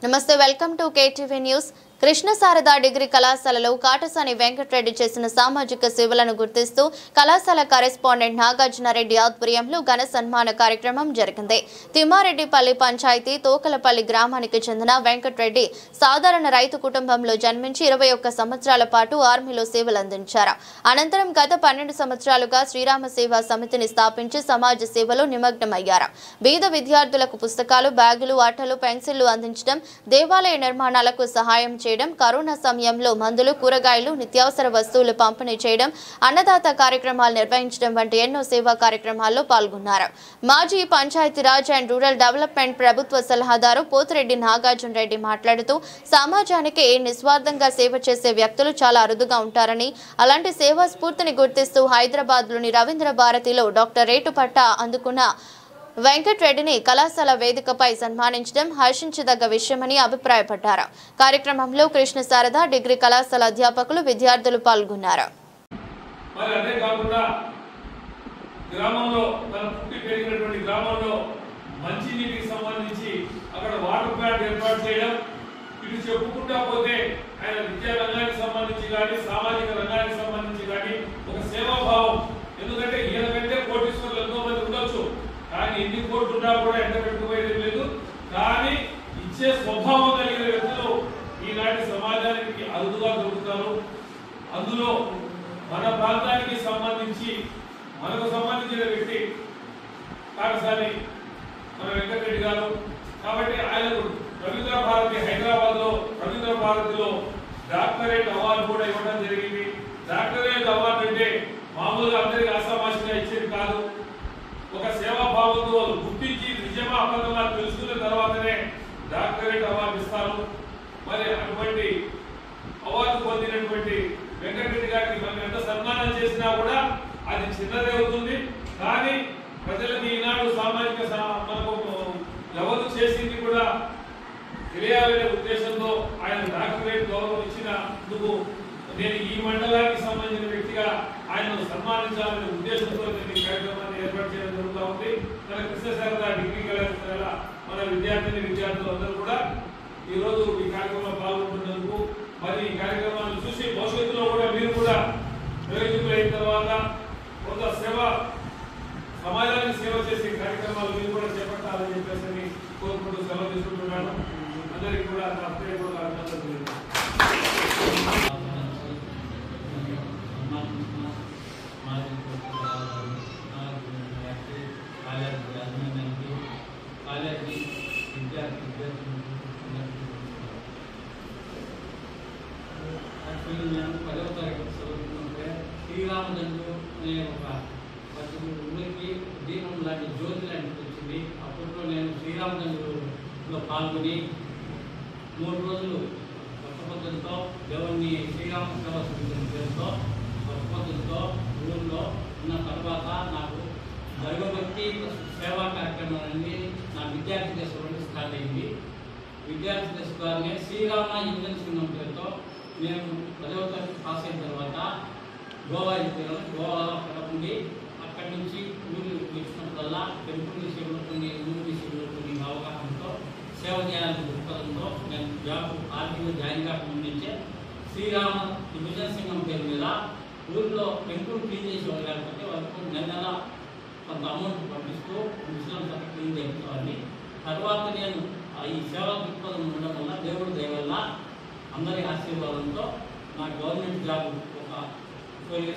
నమస్తే welcome to KTV news. Krishna Sharada degree కళాశాలలో కాటసాని వెంకటరెడ్డి చేసిన సామాజిక సేవలను గుర్తిస్తూ కళాశాల కరెస్పాండెంట్ నాగార్జునరెడ్డి ఆధ్వర్యంలో ఘన సన్మాన కార్యక్రమం జరిగింది। తిమ్మారెడ్డిపల్లి పంచాయతీ తోకలపల్లి గ్రామానికి చెందిన వెంకటరెడ్డి సాధారణ రైతు కుటుంబంలో జన్మించి 21 సంవత్సరాల పాటు ఆర్మీలో సేవలు అందించారు। అనంతరం గత 12 సంవత్సరాలుగా శ్రీరామ సేవా సమితిని స్థాపించి సమాజ సేవలో నిమగ్నమయ్యారు। బీద విద్యార్థులకు పుస్తకాలు, బ్యాగులు, అట్టలు, పెన్సిళ్లు అందించడం, దేవాలయ నిర్మాణాలకు సహాయం చేయడం, కరోనా సమయంలో మందులు, కూరగాయలు, నిత్యావసర వస్తువులు పంపిణీ చేయడం, అన్నదాత కార్యక్రమాలు నిర్వహించడం వంటి ఎన్నో సేవా కార్యక్రమాల్లో పాల్గొన్నారు। మాజీ పంచాయతీరాజ్ అండ్ రూరల్ డెవలప్మెంట్ ప్రభుత్వ సలహాదారు పోతిరెడ్డి నాగార్జునరెడ్డి మాట్లాడుతూ సమాజానికి నిస్వార్థంగా సేవ చేసే వ్యక్తులు చాలా అరుదుగా ఉంటారని, అలాంటి సేవా స్ఫూర్తిని గుర్తిస్తూ హైదరాబాద్లోని రవీంద్ర భారతిలో డాక్టరేట్ పట్టా అందుకున్న వెంకటరెడ్డిని కళాశాల వేదికపై సన్మానించడం హర్షించదగ్గ విషయమని అభిప్రాయపడ్డారు। కార్యక్రమంలో కృష్ణ శారదా డిగ్రీ కళాశాల అధ్యాపకులు, విద్యార్థులు పాల్గొన్నారు। మరి అదే కాకుండా గ్రామంలో తన పుట్టి పెరిగినటువంటి గ్రామంలో మంచినీటికి సంబంధించి అక్కడ వాటర్ ప్లాంట్ ఏర్పాటు చేయడం, ఇటు చెప్పుకుంటా పోతే ఆయన విద్యా రంగానికి సంబంధించి కానీ సామాజిక రంగానికి సంబంధించి కానీ ఒక సేవాభావం, ఎందుకంటే ఈయన కంటే కోటీశ్వరులు ఎంతో మంది ఉండొచ్చు, కానీ ఎన్ని కోట్లు ఉన్నా కూడా ఎంత పెట్టుకుపోయేది లేదు, కానీ ఇచ్చే స్వభావం కలిగిన వ్యక్తులు ఈనాటి సమాజానికి అరుదుగా దొరుకుతారు। అందులో మన ప్రాంతానికి సంబంధించి మనకు సంబంధించిన వ్యక్తి కాటసాని మన వెంకటరెడ్డి గారు, కాబట్టి ఆయనకు రవీంద్ర భారతి హైదరాబాద్ లో రవీంద్ర భారతిలో డాక్టరేట్ అవార్డు కూడా ఇవ్వడం జరిగింది। డాక్టరేట్ అవార్డు అంటే మామూలుగా అందరికి ఆసామాషిగా ఇచ్చేది కాదు, ఒక సేవాభావంతో గుర్తించి నిజమా అబద్ధమా తెలుసుకున్న తర్వాతనే డాక్టరేట్ అవార్డు ఇస్తారు। మరి అటువంటి అవార్డు పొందినటువంటి వెంకటరెడ్డి గారికి మనం ఎంత సన్మానం చేసినా కూడా అది చిన్నదే అవుతుంది, కానీ ప్రజలకు ఈనాడు సామాజిక మనకు ఎవరు చేసింది కూడా తెలియాలనే ఉద్దేశంతో ఆయన డాక్టరేట్ గౌరవం ఇచ్చినందుకు నేను ఈ మండలానికి సంబంధించిన వ్యక్తిగా ఆయనను సన్మానించాలనే ఉద్దేశంతో నేను ఈ కార్యక్రమాన్ని ఏర్పాటు చేయడం జరుగుతూ ఉంది। మన కృష్ణ శారదా డిగ్రీ కళాశాల మన విద్యార్థులు అందరూ కూడా ఈ రోజు ఈ కార్యక్రమంలో పాల్గొంటున్నందుకు, మరి ఈ కార్యక్రమాన్ని చూసి భవిష్యత్తులో కూడా మీరు కూడా ప్రయోజకులైన తర్వాత కొంత సమాజానికి సేవ చేసే కార్యక్రమాలు మీరు కూడా చేపట్టాలని చెప్పేసి కోరుకుంటూ సెలవు తీసుకుంటున్నాను। అందరికీ కూడా నా హృదయపూర్వక అభినందనలు। పదవ తరగతి చదువుతుంటే శ్రీరామచంద్రుడు అనే ఒక ఊరికి దీపం లాంటి జ్యోతి లాంటిది వచ్చింది। అప్పట్లో నేను శ్రీరామచంద్రుడిలో పాల్గొని 3 రోజులు కొత్త పద్ధతితో దేవుణ్ణి శ్రీరామ సేవా సమితి పేరుతో కొత్త పద్ధతితో ఊళ్ళో ఉన్న తర్వాత నాకు దైవభక్తి సేవా కార్యక్రమాలన్నీ నా విద్యార్థి దశ నుండి స్టార్ట్ అయింది। విద్యార్థి దశ ద్వారానే శ్రీరామ ఇంజన్ సింహం పేరుతో నేను 10వ తరగతి పాస్ అయిన తర్వాత గోవా వెళ్ళాను। గోవా ఉండి అక్కడి నుంచి ఊరు వచ్చినప్పుడల్లా టెంపుల్ విషయంలో కొన్ని ఊరి విషయంలో కొన్ని అవగాహనతో సేవ చేయాలని దృక్పథంతో నేను జాబ్ ఆర్టీలో జాయిన్ కాకుండా నుంచే శ్రీరామ విభజన సింహం పేరు మీద ఊరిలో టెంపుల్ క్లీన్ చేసేవాళ్ళు కాకపోతే వాళ్ళకు నెల కొంత అమౌంట్ పంపిస్తూ ముస్లింస్ అక్కడ క్లీన్ చేయించేవాడిని। తర్వాత నేను ఈ సేవా దృక్పథం ఉండడం వల్ల దేవుడి దయ వల్ల అందరి ఆశీర్వాదంతో నా గవర్నమెంట్ జాబ్ ఒక 4 years